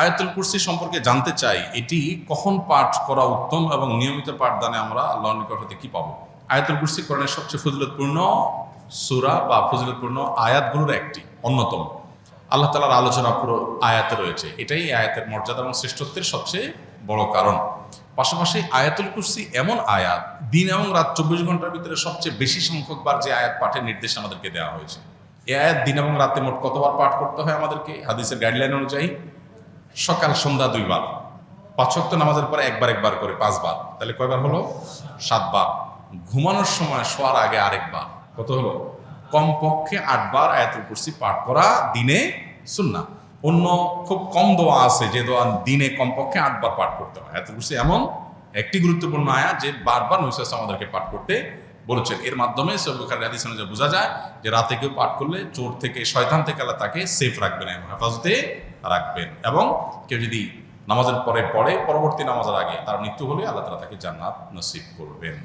আয়াতুল কুরসি সম্পর্কে জানতে চাই, এটি কখন পাঠ করা উত্তম এবং নিয়মিত পাঠদানে আমরা আল্লাহর নিকট হতে কি পাবো? আয়াতুল কুরসি কোরআনের সবচেয়ে ফজিলতপূর্ণ সূরা বা ফজিলতপূর্ণ আয়াতগুলোর একটি অন্যতম। আল্লাহ তাআলার আলোচনা পুরো আয়াতে রয়েছে, এটাই আয়াতের মর্যাদা এবং শ্রেষ্ঠত্বের সবচেয়ে বড় কারণ। পাশাপাশি আয়াতুল কুরসি এমন আয়াত, দিন এবং রাত 24 ঘন্টার ভিতরে সবচেয়ে বেশি সংখ্যকবার যে আয়াত পাঠের নির্দেশ আমাদেরকে দেওয়া হয়েছে। এই আয়াত দিন এবং রাতে মোট কতবার পাঠ করতে হয় আমাদেরকে? হাদিসের গাইডলাইন অনুযায়ী সকাল সন্ধ্যা 2 বার, 5 ওয়াক্ত নামাজের পরে একবার করে 5 বার, তাহলে কয়বার হলো? 7 বার। ঘুমানোর সময় শোয়ার আগে আরেকবার, কত হলো? কমপক্ষে 8 বার আয়াতুল কুরসি পাঠ করা দিনে সুন্নাহ। অন্য খুব কম দোয়া আছে যে দোয়া দিনে কমপক্ষে 8 বার পাঠ করতে হয়। আয়াতুল কুরসি এমন একটি গুরুত্বপূর্ণ আয়াত যে বারবার নবী সাল্লাল্লাহু আলাইহি ওয়াসাল্লাম আমাদেরকে পাঠ করতে বলেছেন। এর মাধ্যমে সহিহ বুখারীর হাদিস অনুযায়ী বোঝা যায় যে রাতে কেউ পাঠ করলে চোর থেকে, শয়তান থেকে আল্লাহ তাকে সেফ রাখবেন এবং হেফাজতে রাখবেন। এবং কেউ যদি নামাজের পরে পড়ে, পরবর্তী নামাজের আগে তার মৃত্যু হলে আল্লাহ তাআলা তাকে জান্নাত নসিব করবেন।